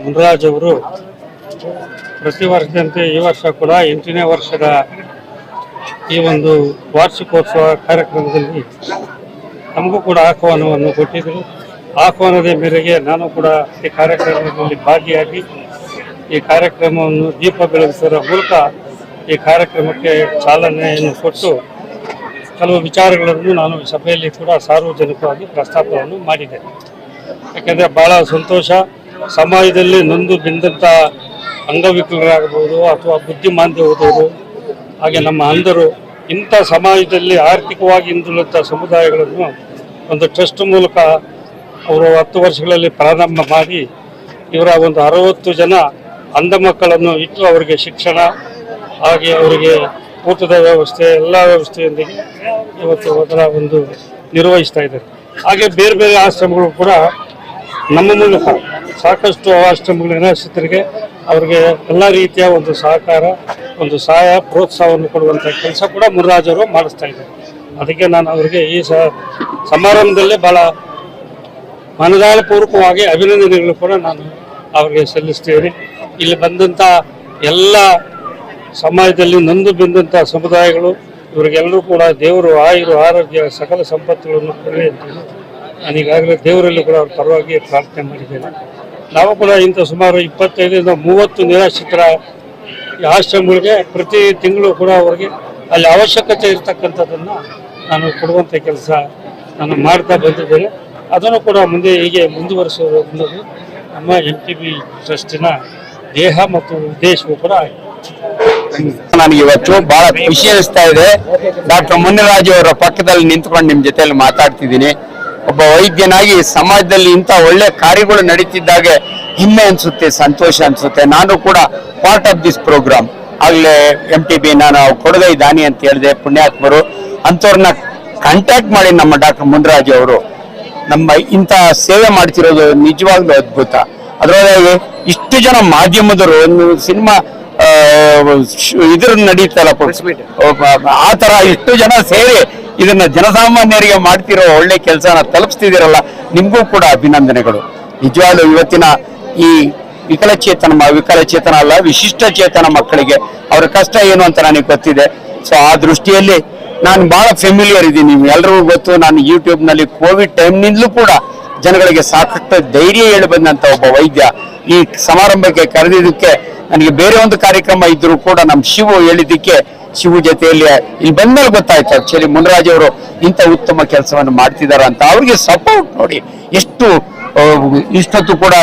ಮುನ್ರಾಜ್ ಅವರು ಪ್ರತಿ ವರ್ಷದಂತೆ ಈ ವರ್ಷ ಕೂಡ 8ನೇ ವರ್ಷದ ಈ ಒಂದು ವಾರ್ಷಿಕೋತ್ಸವ ಕಾರ್ಯಕ್ರಮದಲ್ಲಿ ನಮಗೂ ಕೂಡ ಆಹ್ವಾನವನ್ನು ಕೊಟ್ಟಿದ್ದರು. ಆಹ್ವಾನದ ಮೇರೆಗೆ ನಾನು ಕೂಡ ಈ ಕಾರ್ಯಕ್ರಮದಲ್ಲಿ ಭಾಗಿಯಾಗಿ ಈ ಕಾರ್ಯಕ್ರಮವನ್ನು ದೀಪ ಬೆಳಗಿಸುವ ಮೂಲಕ ಈ ಕಾರ್ಯಕ್ರಮಕ್ಕೆ ಚಾಲನೆಯನ್ನು ಕೊಟ್ಟು ಕೆಲವು ವಿಚಾರಗಳನ್ನು ನಾನು ಸಭೆಯಲ್ಲಿ ಕೂಡ ಸಾರ್ವಜನಿಕವಾಗಿ ಪ್ರಸ್ತಾಪವನ್ನು ಮಾಡಿದೆ. ಯಾಕೆಂದರೆ ಭಾಳ ಸಂತೋಷ. ಸಮಾಜದಲ್ಲಿ ನೊಂದು ಬೆಂದಂಥ ಅಂಗವಿಕಲರಾಗಬಹುದು ಅಥವಾ ಬುದ್ಧಿಮಾಂದ್ಯ ಹೋದವರು, ಹಾಗೆ ನಮ್ಮ ಅಂಧರು, ಇಂಥ ಸಮಾಜದಲ್ಲಿ ಆರ್ಥಿಕವಾಗಿ ಹಿಂದುಳಿದ ಸಮುದಾಯಗಳನ್ನು ಒಂದು ಟ್ರಸ್ಟ್ ಮೂಲಕ ಅವರು 10 ವರ್ಷಗಳಲ್ಲಿ ಪ್ರಾರಂಭ ಮಾಡಿ ಇವರ ಒಂದು 60 ಜನ ಅಂಧ ಮಕ್ಕಳನ್ನು ಇಟ್ಟು ಅವರಿಗೆ ಶಿಕ್ಷಣ ಹಾಗೆ ಅವರಿಗೆ ಊಟದ ವ್ಯವಸ್ಥೆ ಎಲ್ಲ ವ್ಯವಸ್ಥೆಯೊಂದಿಗೆ ಇವತ್ತು ಅದರ ಒಂದು ನಿರ್ವಹಿಸ್ತಾ ಇದ್ದಾರೆ. ಹಾಗೆ ಬೇರೆ ಬೇರೆ ಆಶ್ರಮಗಳು ಕೂಡ ನಮ್ಮ ಮೂಲಕ ಸಾಕಷ್ಟು ಆಶ್ರಮಗಳ ನಿರಾಶ್ರಿತರಿಗೆ ಅವರಿಗೆ ಎಲ್ಲ ರೀತಿಯ ಒಂದು ಸಹಕಾರ, ಒಂದು ಸಹಾಯ, ಪ್ರೋತ್ಸಾಹವನ್ನು ಕೊಡುವಂಥ ಕೆಲಸ ಕೂಡ ಮುನ್ರಾಜ್ ಅವರು ಮಾಡಿಸ್ತಾ ಇದ್ದಾರೆ. ಅದಕ್ಕೆ ನಾನು ಅವರಿಗೆ ಈ ಸಮಾರಂಭದಲ್ಲೇ ಭಾಳ ಮನದಾಳಪೂರ್ವಕವಾಗಿ ಅಭಿನಂದನೆಗಳು ಕೂಡ ನಾನು ಅವರಿಗೆ ಸಲ್ಲಿಸ್ತೇನೆ. ಇಲ್ಲಿ ಬಂದಂಥ ಎಲ್ಲ ಸಮಾಜದಲ್ಲಿ ನೊಂದು ಬೆಂದಂಥ ಸಮುದಾಯಗಳು ಇವರಿಗೆಲ್ಲರೂ ಕೂಡ ದೇವರು ಆಯುರು ಆರೋಗ್ಯ ಸಕಲ ಸಂಪತ್ತುಗಳನ್ನು ಕೊಡಲಿ ಅಂತ ನಾನು ಈಗಾಗಲೇ ದೇವರಲ್ಲಿ ಕೂಡ ಅವ್ರ ಪರವಾಗಿ ಪ್ರಾರ್ಥನೆ ಮಾಡಿದ್ದೇನೆ. ನಾವು ಕೂಡ ಇಂಥ ಸುಮಾರು 25-30 ನಿರಾಶ್ರಿತರ ಆಶ್ರಮಗಳಿಗೆ ಪ್ರತಿ ತಿಂಗಳು ಕೂಡ ಅವರಿಗೆ ಅಲ್ಲಿ ಅವಶ್ಯಕತೆ ಇರತಕ್ಕಂಥದ್ದನ್ನು ನಾನು ಕೊಡುವಂಥ ಕೆಲಸ ನಾನು ಮಾಡ್ತಾ ಬಂದಿದ್ದೇನೆ. ಅದನ್ನು ಕೂಡ ಮುಂದೆ ಹೀಗೆ ಮುಂದುವರಿಸೋದು ಅನ್ನೋದು ನಮ್ಮ MTB ಟ್ರಸ್ಟಿನ ದೇಹ ಮತ್ತು ಉದ್ದೇಶವೂ ಕೂಡ ಆಗಿದೆ. ನನಗೆ ಇವತ್ತು ಬಹಳ ಖುಷಿ ಅನಿಸ್ತಾ ಇದೆ. ಡಾಕ್ಟರ್ ಮುನ್ರಾಜ್ ಅವರ ಪಕ್ಕದಲ್ಲಿ ನಿಂತ್ಕೊಂಡು ನಿಮ್ಮ ಜೊತೆಯಲ್ಲಿ ಮಾತಾಡ್ತಿದ್ದೀನಿ. ಒಬ್ಬ ವೈದ್ಯನಾಗಿ ಸಮಾಜದಲ್ಲಿ ಇಂಥ ಒಳ್ಳೆ ಕಾರ್ಯಗಳು ನಡೀತಿದ್ದಾಗ ಹೆಮ್ಮೆ ಅನ್ಸುತ್ತೆ, ಸಂತೋಷ ಅನ್ಸುತ್ತೆ. ನಾನು ಕೂಡ ಪಾರ್ಟ್ ಆಫ್ ದಿಸ್ ಪ್ರೋಗ್ರಾಮ್. ಆಗ್ಲೇ MTB ನಾನು ಕೊಡಗೈ ದಾನಿ ಅಂತ ಹೇಳಿದೆ, ಪುಣ್ಯಾತ್ಮರು ಅಂಥವ್ರನ್ನ ಕಾಂಟ್ಯಾಕ್ಟ್ ಮಾಡಿ ನಮ್ಮ ಡಾಕ್ಟರ್ ಮುನ್ರಾಜ್ ಅವರು ನಮ್ಮ ಇಂಥ ಸೇವೆ ಮಾಡ್ತಿರೋದು ನಿಜವಾಗ್ಲೂ ಅದ್ಭುತ. ಅದರೊಳಗೆ ಇಷ್ಟು ಜನ ಮಾಧ್ಯಮದವರು ಒಂದು ಸಿನಿಮಾ ಇದ್ರ ನಡೀತಲ್ಲ ಆ ತರ ಇಷ್ಟು ಜನ ಸೇರಿ ಇದನ್ನ ಜನಸಾಮಾನ್ಯರಿಗೆ ಮಾಡ್ತಿರೋ ಒಳ್ಳೆ ಕೆಲಸನ ತಲುಪಿಸ್ತಿದ್ದೀರಲ್ಲ, ನಿಮ್ಗೂ ಕೂಡ ಅಭಿನಂದನೆಗಳು. ನಿಜವಾಗ್ಲೂ ಇವತ್ತಿನ ಈ ವಿಕಲಚೇತನ ಅಲ್ಲ, ವಿಶಿಷ್ಟ ಚೇತನ ಮಕ್ಕಳಿಗೆ ಅವರ ಕಷ್ಟ ಏನು ಅಂತ ನನಗೆ ಗೊತ್ತಿದೆ. ಸೊ ಆ ದೃಷ್ಟಿಯಲ್ಲಿ ನಾನು ಬಹಳ ಫೆಮಿಲಿಯರ್ ಇದ್ದೀನಿ. ಎಲ್ರಿಗೂ ಗೊತ್ತು, ನಾನು ಯೂಟ್ಯೂಬ್ನಲ್ಲಿ ಕೋವಿಡ್ ಟೈಮ್ನಿಂದಲೂ ಕೂಡ ಜನಗಳಿಗೆ ಸಾಕಷ್ಟು ಧೈರ್ಯ ಹೇಳಿ ಬಂದಂತ ಒಬ್ಬ ವೈದ್ಯ. ಈ ಸಮಾರಂಭಕ್ಕೆ ಕರೆದಿದ್ದಕ್ಕೆ ನನಗೆ ಬೇರೆ ಒಂದು ಕಾರ್ಯಕ್ರಮ ಇದ್ರು ಕೂಡ ನಮ್ಮ ಶಿವು ಹೇಳಿದ್ದಕ್ಕೆ ಶಿವು ಜೊತೆಯಲ್ಲಿ ಇಲ್ಲಿ ಬಂದ್ಮೇಲೆ ಗೊತ್ತಾಯ್ತು ಆಕ್ಚುಲಿ ಮುನ್ರಾಜ್ ಅವರು ಇಂಥ ಉತ್ತಮ ಕೆಲಸವನ್ನು ಮಾಡ್ತಿದಾರ ಅಂತ. ಅವ್ರಿಗೆ ಸಪೋರ್ಟ್ ನೋಡಿ, ಎಷ್ಟು ಇಷ್ಟೊತ್ತು ಕೂಡ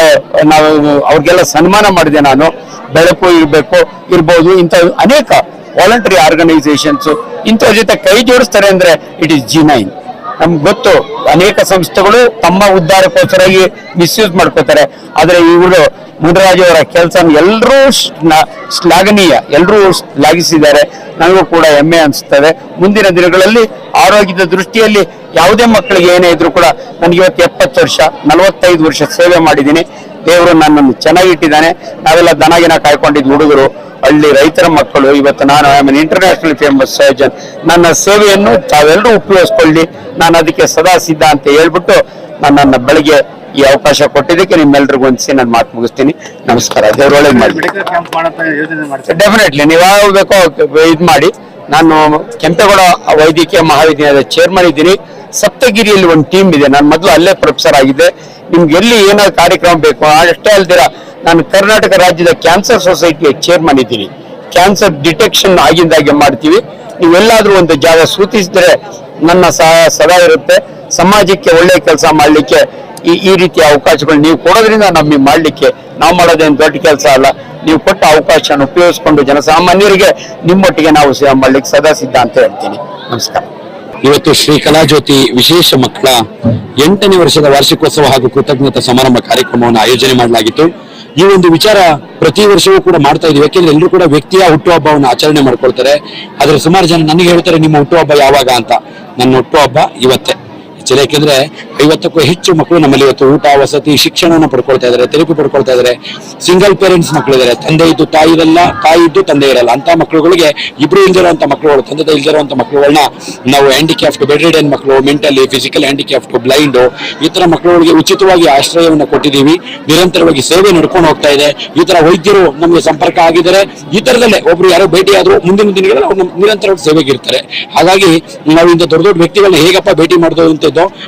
ನಾವು ಅವ್ರಿಗೆಲ್ಲ ಸನ್ಮಾನ ಮಾಡಿದೆ ನಾನು. ಬೆಳಕು ಇರ್ಬೋದು, ಇಂಥ ಅನೇಕ ವಾಲಂಟರಿ ಆರ್ಗನೈಸೇಷನ್ಸ್ ಇಂಥವ್ರ ಜೊತೆ ಕೈ ಜೋಡಿಸ್ತಾರೆ ಅಂದ್ರೆ ಇಟ್ ಈಸ್ G9. ನಮ್ಗೆ ಗೊತ್ತು ಅನೇಕ ಸಂಸ್ಥೆಗಳು ತಮ್ಮ ಉದ್ಧಾರಕ್ಕೋಸ್ಕರಾಗಿ ಮಿಸ್ಯೂಸ್ ಮಾಡ್ಕೋತಾರೆ. ಆದ್ರೆ ಇವರು ಮುನ್ರಾಜ್ ಅವರ ಕೆಲಸ ಎಲ್ಲರೂ ಶ್ಲಾಘನೀಯ, ಎಲ್ಲರೂ ಶ್ಲಾಘಿಸಿದ್ದಾರೆ. ನನಗೂ ಕೂಡ ಹೆಮ್ಮೆ ಅನಿಸ್ತದೆ. ಮುಂದಿನ ದಿನಗಳಲ್ಲಿ ಆರೋಗ್ಯದ ದೃಷ್ಟಿಯಲ್ಲಿ ಯಾವುದೇ ಮಕ್ಕಳಿಗೆ ಏನೇ ಇದ್ರು ಕೂಡ, ನನಗೆ ಇವತ್ತು 70 ವರ್ಷ, 45 ವರ್ಷ ಸೇವೆ ಮಾಡಿದ್ದೀನಿ. ದೇವರು ನನ್ನನ್ನು ಚೆನ್ನಾಗಿಟ್ಟಿದ್ದಾನೆ. ನಾವೆಲ್ಲ ದನಗಿನ ಕಾಯ್ಕೊಂಡಿದ್ದು ಹುಡುಗರು, ಹಳ್ಳಿ ರೈತರ ಮಕ್ಕಳು. ಇವತ್ತು ನಾನು I am an international famous surgeon. ನನ್ನ ಸೇವೆಯನ್ನು ತಾವೆಲ್ಲರೂ ಉಪಯೋಗಿಸ್ಕೊಳ್ಳಿ, ನಾನು ಅದಕ್ಕೆ ಸದಾ ಸಿದ್ಧ ಅಂತ ಹೇಳ್ಬಿಟ್ಟು ನನ್ನನ್ನು ಬೆಳಗ್ಗೆ ಈ ಅವಕಾಶ ಕೊಟ್ಟಿದ್ದಕ್ಕೆ ನಿಮ್ಮೆಲ್ಲರಿಗೂ ಹೊಂದಿಸಿ ನಾನು ಮಾತು ಮುಗಿಸ್ತೀನಿ. ನಮಸ್ಕಾರ. ದೇವ್ರ ಒಳ್ಳೇದು ಮಾಡಿ. ಡೆಫಿನೆಟ್ಲಿ ನೀವು ಯಾವ ಬೇಕೋ ಇದು ಮಾಡಿ. ನಾನು ಕೆಂಪೇಗೌಡ ವೈದ್ಯಕೀಯ ಮಹಾವಿದ್ಯಾಲಯದ ಚೇರ್ಮನ್ ಇದ್ದೀನಿ. ಸಪ್ತಗಿರಿಯಲ್ಲಿ ಒಂದು ಟೀಮ್ ಇದೆ. ನಾನು ಮೊದಲು ಅಲ್ಲೇ ಪ್ರೊಫೆಸರ್ ಆಗಿದ್ದೆ. ನಿಮ್ಗೆ ಎಲ್ಲಿ ಏನಾದ್ರು ಕಾರ್ಯಕ್ರಮ ಬೇಕು ಅಷ್ಟೇ ಅಲ್ದಿರ ನಾನು ಕರ್ನಾಟಕ ರಾಜ್ಯದ ಕ್ಯಾನ್ಸರ್ ಸೊಸೈಟಿಯ ಚೇರ್ಮನ್ ಇದ್ದೀನಿ. ಕ್ಯಾನ್ಸರ್ ಡಿಟೆಕ್ಷನ್ ಆಗಿಂದಾಗೆ ಮಾಡ್ತೀವಿ. ನೀವೆಲ್ಲಾದ್ರೂ ಒಂದು ಜಾಗ ಸೂಚಿಸಿದ್ರೆ ನನ್ನ ಸಹಾಯ ಸದಾ ಇರುತ್ತೆ. ಸಮಾಜಕ್ಕೆ ಒಳ್ಳೆ ಕೆಲಸ ಮಾಡ್ಲಿಕ್ಕೆ ಈ ರೀತಿಯ ಅವಕಾಶಗಳು ನೀವು ಕೊಡೋದ್ರಿಂದ ನಮಗೆ ಮಾಡ್ಲಿಕ್ಕೆ ನಾವು ಮಾಡೋದೇನು ದೊಡ್ಡ ಕೆಲಸ ಅಲ್ಲ. ನೀವು ಕೊಟ್ಟ ಅವಕಾಶನ ಉಪಯೋಗಿಸ್ಕೊಂಡು ಜನಸಾಮಾನ್ಯರಿಗೆ ನಿಮ್ಮೊಟ್ಟಿಗೆ ನಾವು ಸೇವೆ ಮಾಡ್ಲಿಕ್ಕೆ ಸದಾ ಸಿದ್ಧ ಅಂತ ಹೇಳ್ತೀನಿ. ನಮಸ್ಕಾರ. ಇವತ್ತು ಶ್ರೀ ಕಲಾಜ್ಯೋತಿ ವಿಶೇಷ ಮಕ್ಕಳ 8ನೇ ವರ್ಷದ ವಾರ್ಷಿಕೋತ್ಸವ ಹಾಗೂ ಕೃತಜ್ಞತಾ ಸಮಾರಂಭ ಕಾರ್ಯಕ್ರಮವನ್ನು ಆಯೋಜನೆ ಮಾಡಲಾಗಿತ್ತು. ಈ ಒಂದು ವಿಚಾರ ಪ್ರತಿ ವರ್ಷವೂ ಕೂಡ ಮಾಡ್ತಾ ಇದೀವಿ. ಯಾಕೆಂದ್ರೆ ಎಲ್ಲರೂ ಕೂಡ ವ್ಯಕ್ತಿಯ ಹುಟ್ಟುಹಬ್ಬವನ್ನು ಆಚರಣೆ ಮಾಡ್ಕೊಳ್ತಾರೆ. ಆದ್ರೆ ಸುಮಾರು ಜನ ನನಗೆ ಹೇಳ್ತಾರೆ ನಿಮ್ಮ ಹುಟ್ಟುಹಬ್ಬ ಯಾವಾಗ ಅಂತ. ನನ್ನ ಹುಟ್ಟುಹಬ್ಬ ಇವತ್ತೇ. ಯಾಕೆಂದ್ರೆ 50ಕ್ಕೂ ಹೆಚ್ಚು ಮಕ್ಕಳು ನಮ್ಮಲ್ಲಿ ಇವತ್ತು ಊಟ, ವಸತಿ, ಶಿಕ್ಷಣವನ್ನು ಪಡ್ಕೊಳ್ತಾ ಇದ್ದಾರೆ, ಥೆರಪಿ ಪಡ್ಕೊಳ್ತಾ ಇದ್ದಾರೆ. ಸಿಂಗಲ್ ಪೇರೆಂಟ್ಸ್ ಮಕ್ಕಳಿದ್ದಾರೆ, ತಂದೆ ಇದ್ದು ತಾಯಿ ಇರಲ್ಲ, ತಾಯಿ ಇದ್ದು ತಂದೆ ಇರಲ್ಲ ಅಂತ ಮಕ್ಕಳುಗಳಿಗೆ, ಇಬ್ರು ಇಲ್ದಿರುವಂತ ಮಕ್ಕಳುಗಳು, ತಂದೆ ಇಲ್ದಿರುವಂತ ಮಕ್ಕಳುಗಳನ್ನ ನಾವು ಹ್ಯಾಂಡಿಕ್ಯಾಫ್ಟ್, ಬೆಡ್ ರಿಡನ್ ಮಕ್ಕಳು, ಮೆಂಟಲಿ, ಫಿಸಿಕಲ್ ಹ್ಯಾಂಡಿಕ್ಯಾಫ್ಟ್, ಬ್ಲೈಂಡ್ ಈ ತರ ಮಕ್ಕಳುಗಳಿಗೆ ಉಚಿತವಾಗಿ ಆಶ್ರಯವನ್ನು ಕೊಟ್ಟಿದ್ದೀವಿ. ನಿರಂತರವಾಗಿ ಸೇವೆ ನಡ್ಕೊಂಡು ಹೋಗ್ತಾ ಇದೆ. ಈ ತರ ವೈದ್ಯರು ನಮಗೆ ಸಂಪರ್ಕ ಆಗಿದ್ದಾರೆ. ಈ ತರದಲ್ಲೇ ಒಬ್ರು ಯಾರೋ ಭೇಟಿ ಆದ್ರೂ ಮುಂದಿನ ದಿನಗಳಲ್ಲಿ ಅವ್ರು ನಿರಂತರವಾಗಿ ಸೇವೆಗೆ ಇರ್ತಾರೆ. ಹಾಗಾಗಿ ನಾವು ಇಂಥ ದೊಡ್ಡ ದೊಡ್ಡ ವ್ಯಕ್ತಿಗಳನ್ನ ಹೇಗಪ್ಪ ಭೇಟಿ ಮಾಡೋದು ಅಂತ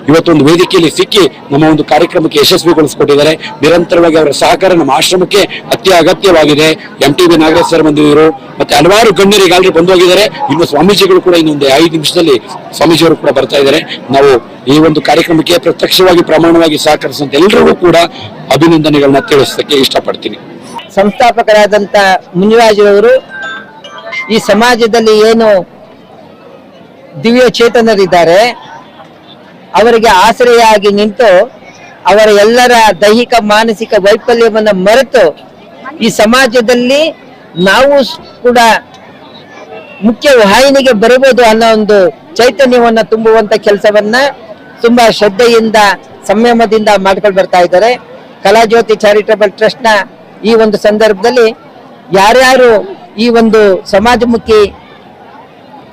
ಇವತ್ತು ಒಂದು ವೇದಿಕೆಯಲ್ಲಿ ಸಿಕ್ಕಿ ನಮ್ಮ ಒಂದು ಕಾರ್ಯಕ್ರಮಕ್ಕೆ ಯಶಸ್ವಿಗೊಳಿಸಿಕೊಟ್ಟಿದ್ದಾರೆ. ನಿರಂತರವಾಗಿ ಅವರ ಸಹಕಾರ ನಮ್ಮ ಆಶ್ರಮಕ್ಕೆ ಅತ್ಯಗತ್ಯವಾಗಿದೆ. MTB ನಾಗರಾಜ್ ಸರ್ ಬಂದಿದ್ರು, ಮತ್ತೆ ಹಲವಾರು ಗಣ್ಯರಿಗೆ ಆಲ್ರೆಡಿ ಬಂದು ಹೋಗಿದ್ದಾರೆ. ಇನ್ನು ಸ್ವಾಮೀಜಿಗಳು ಕೂಡ ಇನ್ನೊಂದು 5 ನಿಮಿಷದಲ್ಲಿ ಸ್ವಾಮೀಜಿಯವರು ಕೂಡ ಬರ್ತಾ ಇದ್ದಾರೆ. ನಾವು ಈ ಒಂದು ಕಾರ್ಯಕ್ರಮಕ್ಕೆ ಪ್ರತ್ಯಕ್ಷವಾಗಿ ಪ್ರಮಾಣವಾಗಿ ಸಹಕರಿಸುವಂತ ಎಲ್ಲರಿಗೂ ಕೂಡ ಅಭಿನಂದನೆಗಳನ್ನ ತಿಳಿಸಕ್ಕೆ ಇಷ್ಟಪಡ್ತೀನಿ. ಸಂಸ್ಥಾಪಕರಾದಂತ ಮುನಿರಾಜರವರು ಈ ಸಮಾಜದಲ್ಲಿ ಏನು ದಿವ್ಯ ಚೇತನರಿದ್ದಾರೆ ಅವರಿಗೆ ಆಶ್ರಯಾಗಿ ನಿಂತು ಅವರ ಎಲ್ಲರ ದೈಹಿಕ ಮಾನಸಿಕ ವೈಫಲ್ಯವನ್ನು ಮರೆತು ಈ ಸಮಾಜದಲ್ಲಿ ನಾವು ಕೂಡ ಮುಖ್ಯ ವಾಹಿನಿಗೆ ಬರಬಹುದು ಅನ್ನೋ ಒಂದು ಚೈತನ್ಯವನ್ನ ತುಂಬುವಂತ ಕೆಲಸವನ್ನ ತುಂಬಾ ಶ್ರದ್ಧೆಯಿಂದ ಸಂಯಮದಿಂದ ಮಾಡ್ಕೊಂಡು ಬರ್ತಾ ಇದ್ದಾರೆ. ಕಲಾಜ್ಯೋತಿ ಚಾರಿಟಬಲ್ ಟ್ರಸ್ಟ್ ನ ಈ ಒಂದು ಸಂದರ್ಭದಲ್ಲಿ ಯಾರ್ಯಾರು ಈ ಒಂದು ಸಮಾಜಮುಖಿ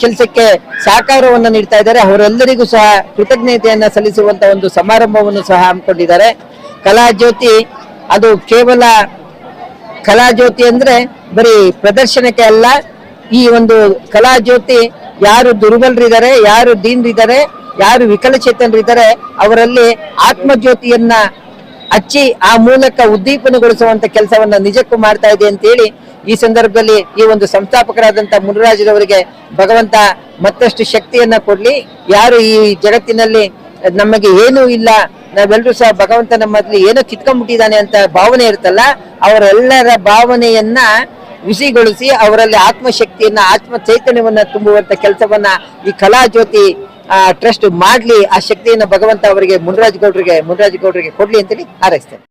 ಕೆಲಸಕ್ಕೆ ಸಹಕಾರವನ್ನು ನೀಡ್ತಾ ಇದ್ದಾರೆ ಅವರೆಲ್ಲರಿಗೂ ಸಹ ಕೃತಜ್ಞತೆಯನ್ನ ಸಲ್ಲಿಸುವಂತ ಒಂದು ಸಮಾರಂಭವನ್ನು ಸಹ ಹಮ್ಮಿಕೊಂಡಿದ್ದಾರೆ. ಕಲಾಜ್ಯೋತಿ ಅದು ಕೇವಲ ಕಲಾಜ್ಯೋತಿ ಅಂದ್ರೆ ಬರೀ ಪ್ರದರ್ಶನಕ್ಕೆ ಅಲ್ಲ. ಈ ಒಂದು ಕಲಾಜ್ಯೋತಿ ಯಾರು ದುರ್ಬಲರಿದ್ದಾರೆ, ಯಾರು ದೀನರಿದ್ದಾರೆ, ಯಾರು ವಿಕಲಚೇತನರಿದ್ದಾರೆ ಅವರಲ್ಲಿ ಆತ್ಮಜ್ಯೋತಿಯನ್ನ ಹಚ್ಚಿ ಆ ಮೂಲಕ ಉದ್ದೀಪನಗೊಳಿಸುವಂತ ಕೆಲಸವನ್ನ ನಿಜಕ್ಕೂ ಮಾಡ್ತಾ ಇದೆ ಅಂತ ಹೇಳಿ ಈ ಸಂದರ್ಭದಲ್ಲಿ ಈ ಒಂದು ಸಂಸ್ಥಾಪಕರಾದಂತ ಮುನಿರಾಜರವರಿಗೆ ಭಗವಂತ ಮತ್ತಷ್ಟು ಶಕ್ತಿಯನ್ನ ಕೊಡ್ಲಿ. ಯಾರು ಈ ಜಗತ್ತಿನಲ್ಲಿ ನಮಗೆ ಏನೂ ಇಲ್ಲ, ನಾವೆಲ್ಲರೂ ಸಹ ಭಗವಂತ ನಮ್ಮಲ್ಲಿ ಏನೋ ಕಿತ್ಕೊಂಡ್ಬಿಟ್ಟಿದ್ದಾನೆ ಅಂತ ಭಾವನೆ ಇರುತ್ತಲ್ಲ, ಅವರೆಲ್ಲರ ಭಾವನೆಯನ್ನ ಹುಸಿಗೊಳಿಸಿ ಅವರಲ್ಲಿ ಆತ್ಮಶಕ್ತಿಯನ್ನ, ಆತ್ಮ ಚೈತನ್ಯವನ್ನ ತುಂಬುವಂತ ಕೆಲಸವನ್ನ ಈ ಕಲಾಜ್ಯೋತಿ ಟ್ರಸ್ಟ್ ಮಾಡ್ಲಿ. ಆ ಶಕ್ತಿಯನ್ನ ಭಗವಂತ ಅವರಿಗೆ ಮುನಿರಾಜ್ ಗೌಡ್ರಿಗೆ ಕೊಡ್ಲಿ ಅಂತೇಳಿ ಹಾರೈಸ್ತೇನೆ.